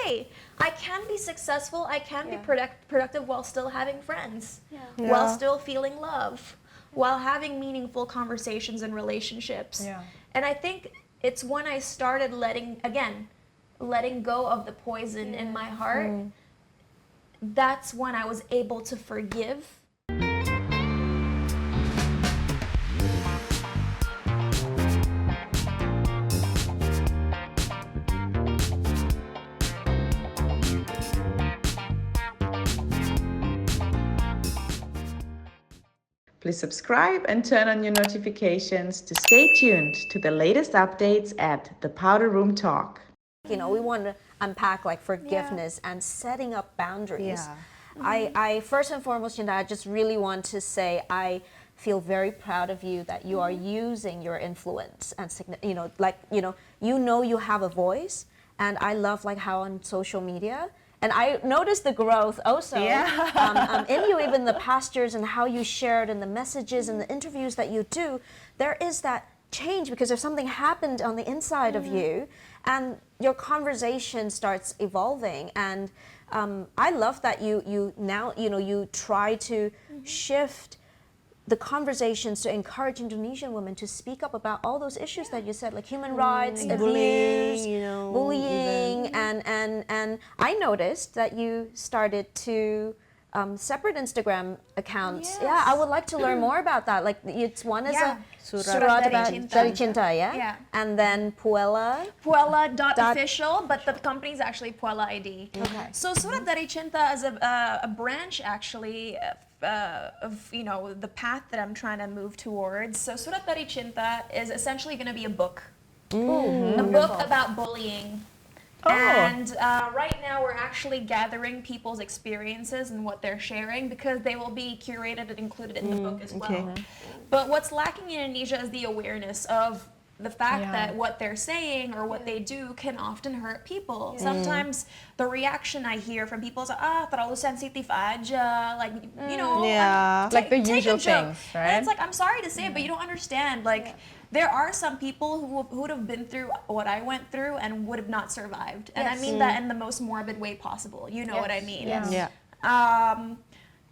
hey, I can be successful, I can be productive while still having friends, Yeah. while still feeling love, while having meaningful conversations and relationships. Yeah. And I think it's when I started letting go of the poison in my heart, that's when I was able to forgive. Please subscribe and turn on your notifications to stay tuned to the latest updates at the Powder Room Talk. You know, we want to unpack like forgiveness and setting up boundaries. I first and foremost, Cinta, I just really want to say I feel very proud of you that you are using your influence and you have a voice, and I love like how on social media. And I noticed the growth also in you, even the past years, and how you shared and the messages and the interviews that you do. There is that change because there's something happened on the inside of you, and your conversation starts evolving. And I love that you now you try to shift the conversations to encourage Indonesian women to speak up about all those issues that you said, like human rights, abuse, bullying, and I noticed that you started to separate Instagram accounts. Yeah, I would like to learn more about that. Like, it's one is a surat dari cinta, Yeah. and then Puella.official, but the company is actually Puella ID. Okay. So Surat dari Cinta is a branch actually of the path that I'm trying to move towards. So Surat dari Cinta is essentially going to be a book. A book about bullying. And right now we're actually gathering people's experiences and what they're sharing, because they will be curated and included in the book as well. But what's lacking in Indonesia is the awareness of the fact that what they're saying or what they do can often hurt people. Sometimes the reaction I hear from people is, terlalu sensitif aja, like, like the usual things, right? And it's like, I'm sorry to say it, but you don't understand. Like, there are some people who would have been through what I went through and would have not survived. And I mean that in the most morbid way possible. You know what I mean?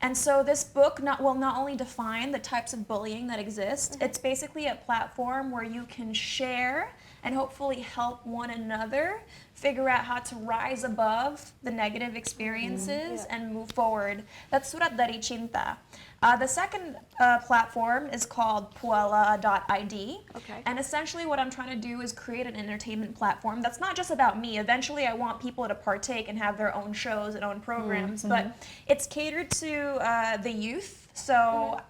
And so this book will not only define the types of bullying that exist, it's basically a platform where you can share and hopefully help one another figure out how to rise above the negative experiences and move forward. That's Surat dari Cinta. The second platform is called Puella.id. And essentially what I'm trying to do is create an entertainment platform that's not just about me. Eventually I want people to partake and have their own shows and own programs, but it's catered to the youth. So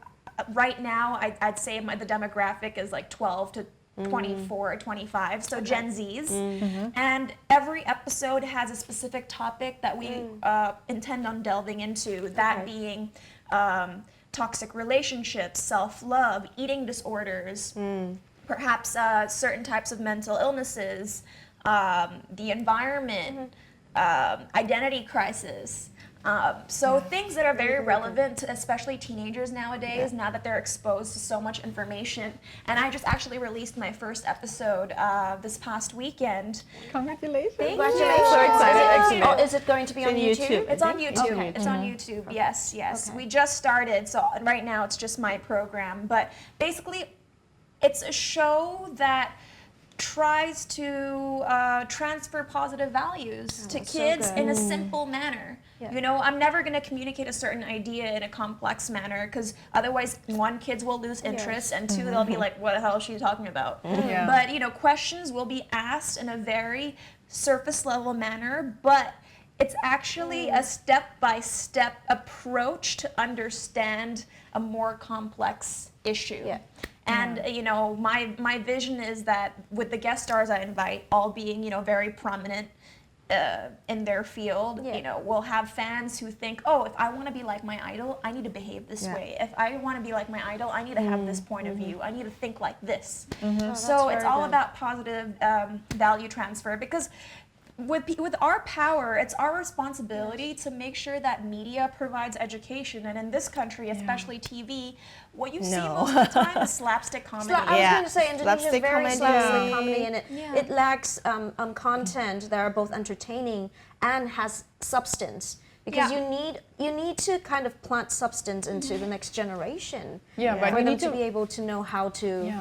right now I'd say the demographic is like 12 to 24 or 25, so Gen Zs. And every episode has a specific topic that we intend on delving into, that being toxic relationships, self-love, eating disorders, perhaps certain types of mental illnesses, the environment, identity crisis. So things that are very relevant to especially teenagers nowadays, now that they're exposed to so much information. And I just actually released my first episode this past weekend. Congratulations. Congratulations. So excited. Is it going to be on YouTube? It's on YouTube. It's on YouTube. Yes. We just started, so right now it's just my program. But basically, it's a show that tries to transfer positive values to kids in a simple manner. You know, I'm never going to communicate a certain idea in a complex manner, because otherwise, one, kids will lose interest, and two, they'll be like, what the hell is she talking about? But, questions will be asked in a very surface level manner, but it's actually a step-by-step approach to understand a more complex issue. And, my vision is that with the guest stars I invite, all being, very prominent in their field, we'll have fans who think, oh, if I want to be like my idol, I need to behave this way. If I want to be like my idol, I need to have this point of view. I need to think like this. So it's all about positive value transfer, because with our power, it's our responsibility to make sure that media provides education. And in this country, especially TV, what you see most of the time is slapstick comedy. I was going to say, Indonesia is very comedy. slapstick comedy, and it lacks content that are both entertaining and has substance. Because you need to kind of plant substance into the next generation but for you them need to be able to know how to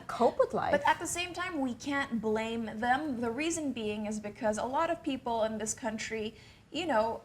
cope with life. But at the same time, we can't blame them. The reason being is because a lot of people in this country, live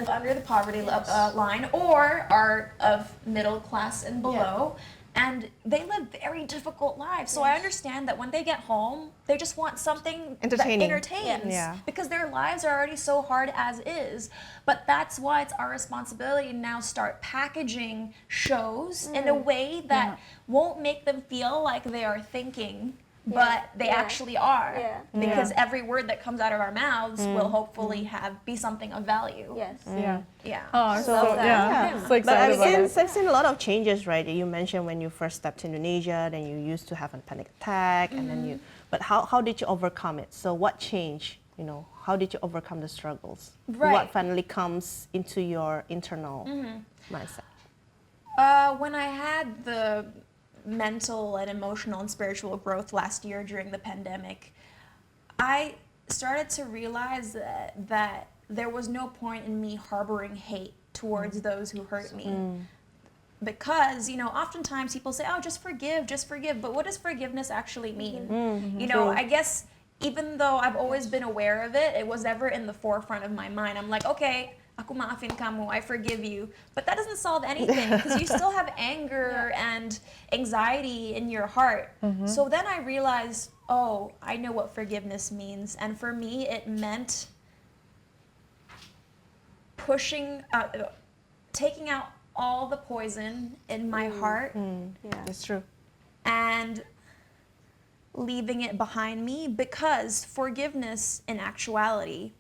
under the poverty line or are of middle class and below. And they live very difficult lives. So I understand that when they get home, they just want something that entertains. Because their lives are already so hard as is. But that's why it's our responsibility to now start packaging shows in a way that won't make them feel like they are thinking, but they actually are. Because every word that comes out of our mouths will hopefully be something of value. Oh, so excited But about it. I've seen a lot of changes, right? You mentioned when you first stepped to Indonesia, then you used to have a panic attack, and then but how did you overcome it? So what changed? How did you overcome the struggles? What finally comes into your internal mindset? When I had the mental and emotional and spiritual growth last year during the pandemic, I started to realize that there was no point in me harboring hate towards those who hurt me. Because, oftentimes people say, oh, just forgive. But what does forgiveness actually mean? I guess even though I've always been aware of it, it was never in the forefront of my mind. I'm like, okay, aku maafin kamu, I forgive you. But that doesn't solve anything because you still have anger and anxiety in your heart. So then I realized, oh, I know what forgiveness means. And for me, it meant taking out all the poison in my heart. That's true. And leaving it behind me, because forgiveness in actuality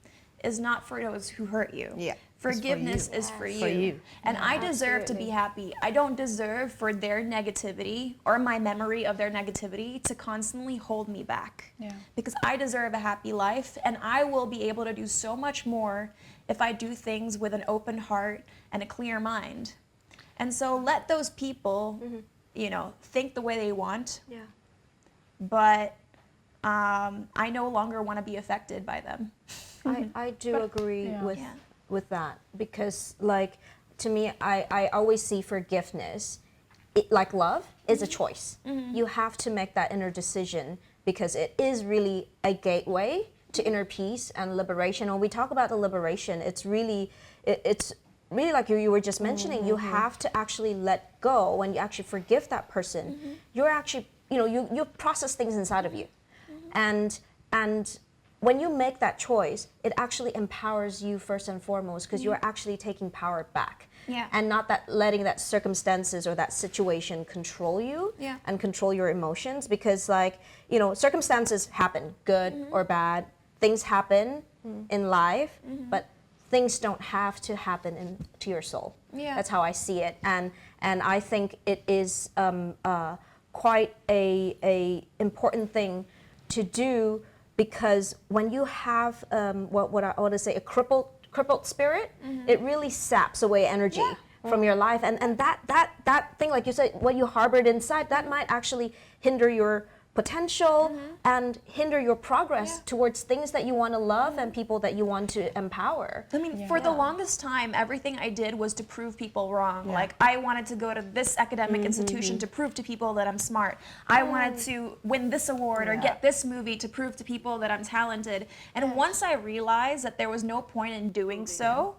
is not for those who hurt you. Forgiveness is for you. And I deserve to be happy. I don't deserve for their negativity or my memory of their negativity to constantly hold me back. Because I deserve a happy life, and I will be able to do so much more if I do things with an open heart and a clear mind. And so let those people, think the way they want. But I no longer want to be affected by them. I do agree with that, because to me, I always see forgiveness, like love, is a choice. You have to make that inner decision, because it is really a gateway to inner peace and liberation. When we talk about the liberation, it's really like you were just mentioning, you have to actually let go. When you actually forgive that person, you're actually, you process things inside of you. And when you make that choice, it actually empowers you first and foremost, because you're actually taking power back. And not letting that circumstances or that situation control you and control your emotions. Because circumstances happen, good or bad. Things happen in life, but things don't have to happen to your soul. That's how I see it. And I think it is quite a important thing to do, because when you have what I want to say, a crippled spirit, it really saps away energy from your life, and that thing, like you said, what you harbored inside, that might actually hinder your potential and hinder your progress towards things that you want to love and people that you want to empower. I mean, for the longest time, everything I did was to prove people wrong. Like, I wanted to go to this academic institution to prove to people that I'm smart. I wanted to win this award or get this movie to prove to people that I'm talented. And once I realized that there was no point in doing so,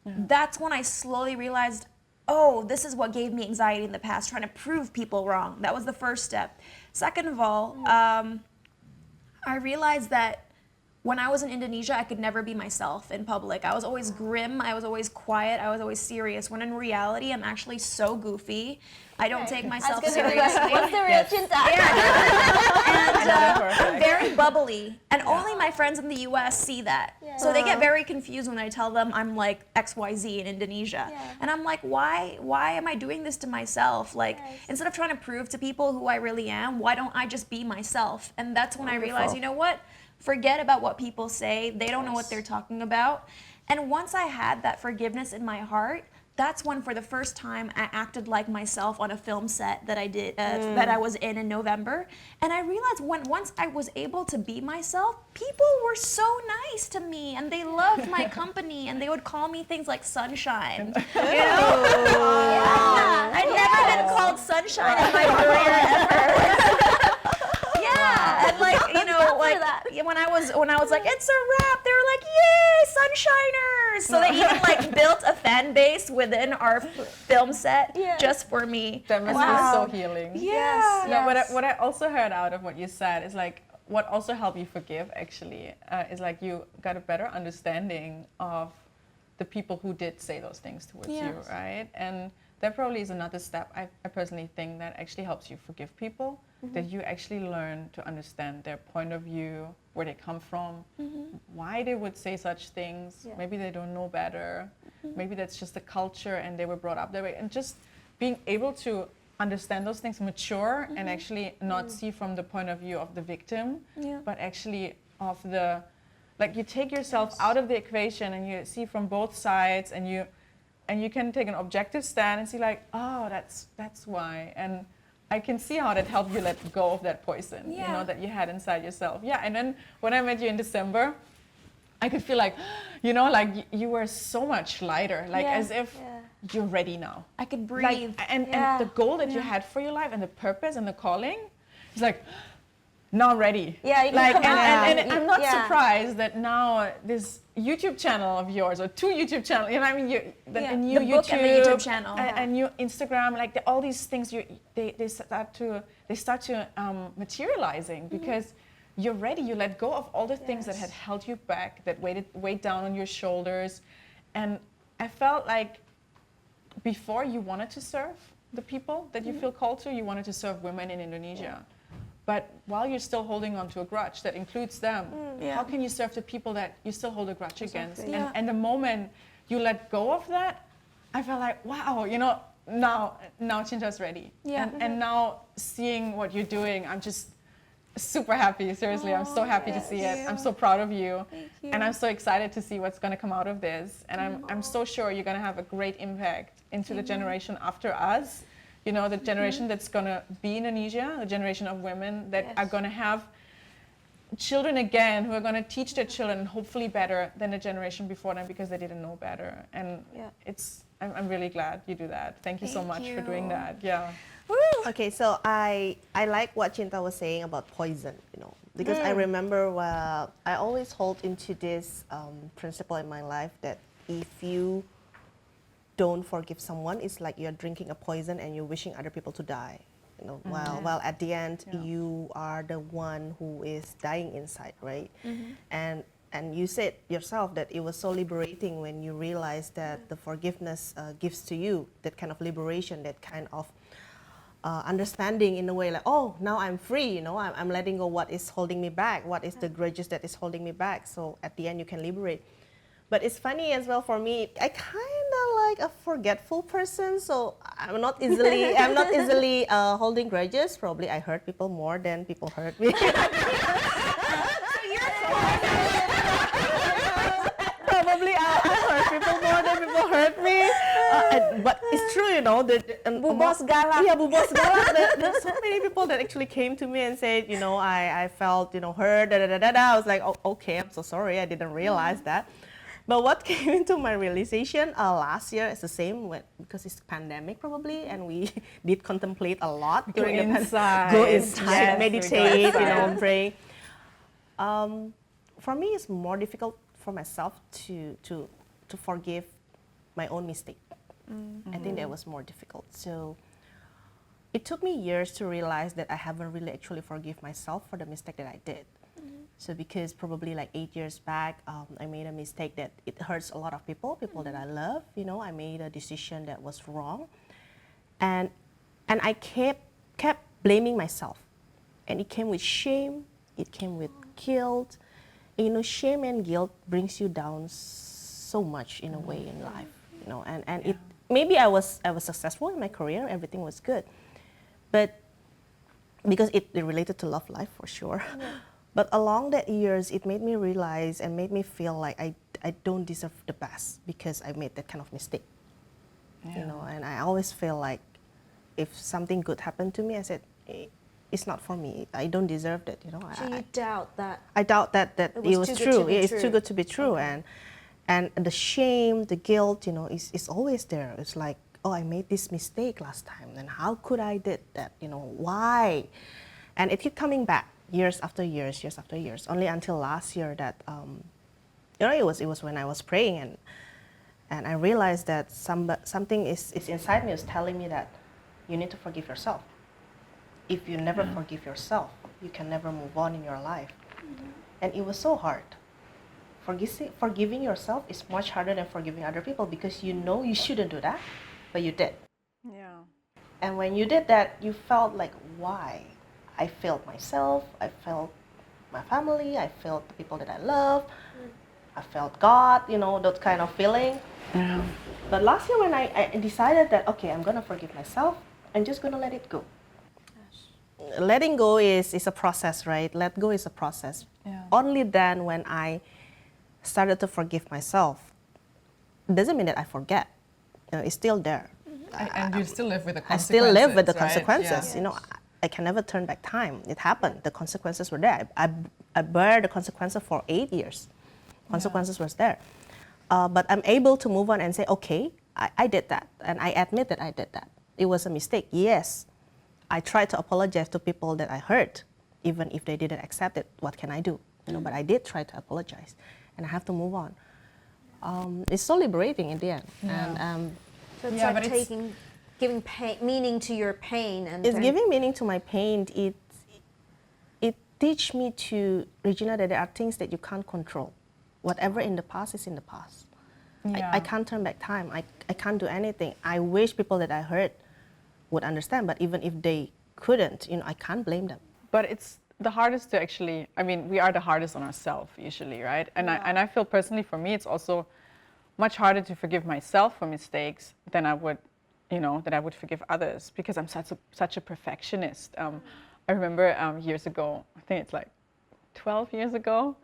that's when I slowly realized, oh, this is what gave me anxiety in the past, trying to prove people wrong. That was the first step. Second of all, I realized that when I was in Indonesia, I could never be myself in public. I was always grim, I was always quiet, I was always serious, when in reality, I'm actually so goofy. I don't take myself seriously. What's the real Cinta? And I'm very bubbly, and only my friends in the U.S. see that. So they get very confused when I tell them I'm like XYZ in Indonesia, and I'm like, why am I doing this to myself? Like, instead of trying to prove to people who I really am, why don't I just be myself? And that's when I realized, you know what? Forget about what people say. They don't know what they're talking about. And once I had that forgiveness in my heart, that's when for the first time I acted like myself on a film set that I did that I was in November. And I realized once I was able to be myself, people were so nice to me and they loved my company and they would call me things like sunshine. You know? I'd never been called sunshine in my career ever. And like, you know, like when I was like, it's a wrap, they were like, yay, sunshiners. So they even like built a fan base within our film set just for me. That must be so healing. Yeah. No, what I also heard out of what you said is like, what also helped you forgive actually is like you got a better understanding of the people who did say those things towards you, right? And that probably is another step I personally think that actually helps you forgive people, that you actually learn to understand their point of view, where they come from, why they would say such things. Maybe they don't know better. Maybe that's just the culture and they were brought up that way. And just being able to understand those things, mature, and actually not see from the point of view of the victim, but actually of the, like you take yourself out of the equation and you see from both sides, and you can take an objective stand and see like, oh, that's why. And I can see how that helped you let go of that poison, you know, that you had inside yourself. Yeah, and then when I met you in December, I could feel like, you know, like you were so much lighter, like as if you're ready now. I could breathe. Like, and the goal that you had for your life and the purpose and the calling, it's like, now I'm ready. Yeah, you can like, come and I'm not surprised that now this YouTube channel of yours, or 2 YouTube channels, you know, I mean, a new the YouTube, book and the YouTube channel, a new Instagram, like all these things, they start to materializing because you're ready. You let go of all the things that had held you back, that weighed down on your shoulders, and I felt like before you wanted to serve the people that you feel called to, you wanted to serve women in Indonesia. But while you're still holding on to a grudge that includes them, how can you serve the people that you still hold a grudge against? And the moment you let go of that, I felt like, wow, you know, now Cinta's ready. And now seeing what you're doing, I'm just super happy. Seriously, I'm so happy to see it. I'm so proud of you. And I'm so excited to see what's going to come out of this. And I'm so sure you're going to have a great impact into the generation after us. You know, the generation that's going to be Indonesia, the generation of women that are going to have children again, who are going to teach their children hopefully better than the generation before them because they didn't know better. And I'm really glad you do that. Thank you so much for doing that. Yeah. Okay, so I like what Cinta was saying about poison, you know, because I remember I always hold into this principle in my life that if you don't forgive someone, it's like you're drinking a poison and you're wishing other people to die. You know, while at the end you are the one who is dying inside, right? And you said yourself that it was so liberating when you realized that the forgiveness gives to you that kind of liberation, that kind of understanding in a way like, oh, now I'm free, you know, I'm letting go what is holding me back, what is the grudges that is holding me back. So at the end you can liberate. But it's funny as well for me, I kind of like a forgetful person, so I'm not easily holding grudges. Probably I hurt people more than people hurt me. Probably I hurt people more than people hurt me. But it's true, you know. Bubos galak. Yeah, bubos galak. There's so many people that actually came to me and said, you know, I felt, you know, hurt, I was like, oh, okay, I'm so sorry, I didn't realize that. But what came into my realization last year is the same, because it's pandemic probably, and we did contemplate a lot during the pandemic. Go inside, meditate, you know, pray. For me, it's more difficult for myself to forgive my own mistake. I think that was more difficult. So it took me years to realize that I haven't really actually forgive myself for the mistake that I did. So because probably like 8 years back, I made a mistake that it hurts a lot of people that I love, you know, I made a decision that was wrong. And I kept blaming myself. And it came with shame, It came with guilt. You know, shame and guilt brings you down so much in a way in life. You know, and it maybe I was successful in my career, everything was good, but because it related to love life for sure. But along that years, it made me realize and made me feel like I don't deserve the best because I made that kind of mistake. You know, and I always feel like if something good happened to me, I said, it's not for me. I don't deserve it. You know. So you doubt that? I doubt that it was true. It's true. too good to be true, Okay. and the shame, the guilt, you know, is always there. It's like, oh, I made this mistake last time. Then how could I did that? You know, why? And it kept coming back years after years, years after years. Only until last year that, you know, it was when I was praying and I realized that something is inside me is telling me that you need to forgive yourself. If you never forgive yourself, you can never move on in your life. And it was so hard. Forgiving yourself is much harder than forgiving other people because you know you shouldn't do that, but you did. Yeah. And when you did that, you felt like, why? I failed myself, I failed my family, I failed the people that I love, I failed God, you know, that kind of feeling. Yeah. But last year when I decided that, okay, I'm gonna forgive myself, I'm just gonna let it go. Letting go is a process, right? Let go is a process. Yeah. Only then when I started to forgive myself, doesn't mean that I forget. You know, it's still there. And you still live with the I consequences. still live with the right? consequences. Yeah. You know, I can never turn back time. It happened. The consequences were there. I bear the consequences for 8 years. Consequences was there. But I'm able to move on and say, okay, I did that. And I admit that I did that. It was a mistake. Yes, I tried to apologize to people that I hurt, even if they didn't accept it. What can I do? You know, but I did try to apologize. And I have to move on. It's so liberating in the end. Yeah. And So it's Yeah, like but it's- giving meaning to your pain, and it's giving meaning to my pain. It teach me to, Regina, that there are things that you can't control. Whatever in the past is in the past. Yeah. I can't turn back time. I can't do anything. I wish people that I hurt would understand, but even if they couldn't, you know, I can't blame them. But it's the hardest to actually, I mean, we are the hardest on ourselves usually, right? And I feel personally for me, it's also much harder to forgive myself for mistakes than I would, you know, that I would forgive others because I'm such a perfectionist. I remember years ago, I think it's like 12 years ago,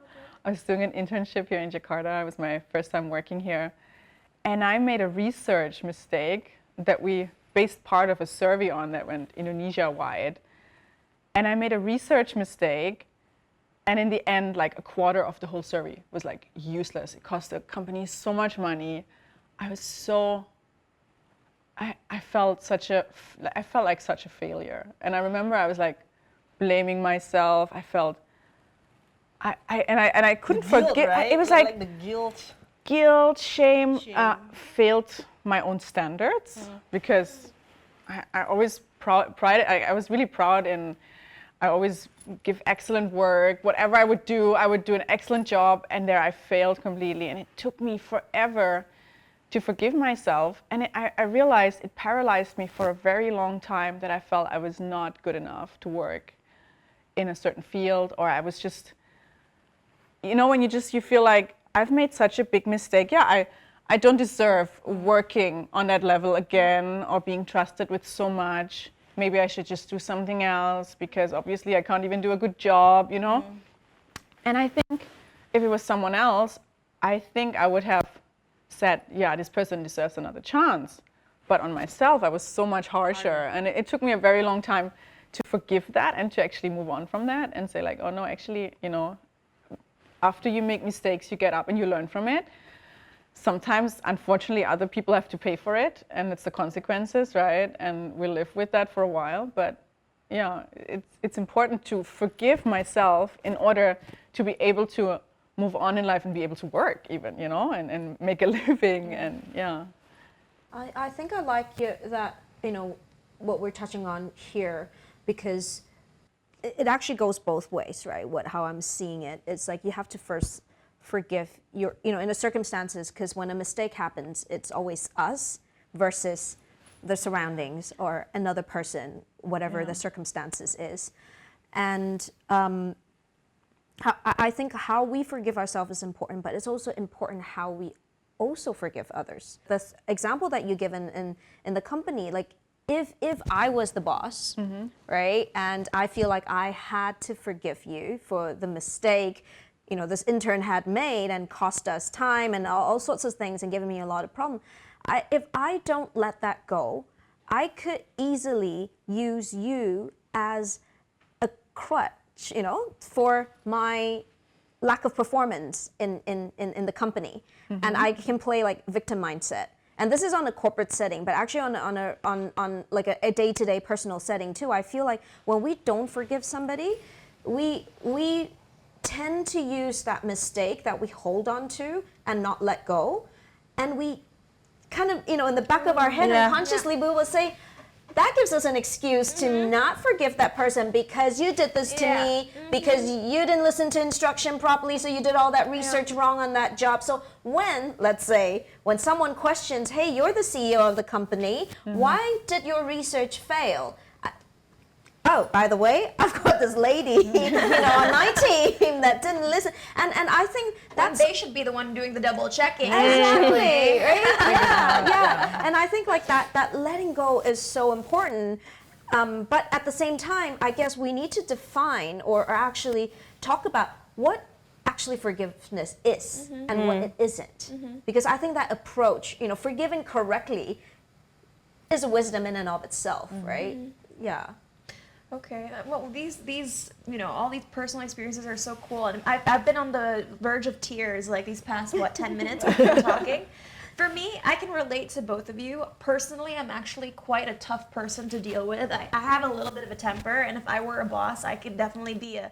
I was doing an internship here in Jakarta. It was my first time working here. And I made a research mistake that we based part of a survey on that went Indonesia-wide. And I made a research mistake, and in the end, like a quarter of the whole survey was like useless. It cost the company so much money. I was so, I felt like such a failure. And I remember I was like blaming myself. I felt, I couldn't forget. It was like the guilt. guilt, shame. Failed my own standards because I always I was really proud in. I always give excellent work. Whatever I would do an excellent job, and there I failed completely. And it took me forever to forgive myself. And I realized it paralyzed me for a very long time that I felt I was not good enough to work in a certain field, or I was just, you know, when you feel like I've made such a big mistake. Yeah, I don't deserve working on that level again or being trusted with so much. Maybe I should just do something else because obviously I can't even do a good job, you know? And I think if it was someone else, I think I would have said, yeah, this person deserves another chance. But on myself, I was so much harsher. And it took me a very long time to forgive that and to actually move on from that and say like, oh no, actually, you know, after you make mistakes, you get up and you learn from it. Sometimes, unfortunately, other people have to pay for it, and it's the consequences, right? And we live with that for a while. But yeah, it's important to forgive myself in order to be able to move on in life and be able to work even, you know, and make a living. And yeah. I think I like that, you know, what we're touching on here, because it actually goes both ways, right? How I'm seeing it, it's like you have to first forgive your, you know, in the circumstances, because when a mistake happens, it's always us versus the surroundings or another person, whatever the circumstances is. And I think how we forgive ourselves is important, but it's also important how we also forgive others. The example that you give in the company, like if I was the boss, right, and I feel like I had to forgive you for the mistake, you know, this intern had made and cost us time and all sorts of things and given me a lot of problem. If I don't let that go, I could easily use you as a crutch, you know, for my lack of performance in the company. And I can play like victim mindset. And this is on a corporate setting, but actually on like a day-to-day personal setting too. I feel like when we don't forgive somebody, we tend to use that mistake that we hold on to and not let go. And we kind of, you know, in the back of our head unconsciously, we will say, that gives us an excuse to not forgive that person because you did this to me, because you didn't listen to instruction properly, so you did all that research wrong on that job. So when, let's say, when someone questions, hey, you're the CEO of the company, why did your research fail? Oh, by the way, I've got this lady, you know, on my team that didn't listen, and I think that they should be the one doing the double checking. Exactly, right? Yeah. And I think like that letting go is so important. But at the same time, I guess we need to define or actually talk about what actually forgiveness is and what it isn't, because I think that approach, you know, forgiving correctly, is a wisdom in and of itself, right? Yeah. Okay, well, these you know, all these personal experiences are so cool, and I've been on the verge of tears like these past 10 minutes we've been talking. For me, I can relate to both of you. Personally, I'm actually quite a tough person to deal with. I have a little bit of a temper, and if I were a boss, I could definitely be a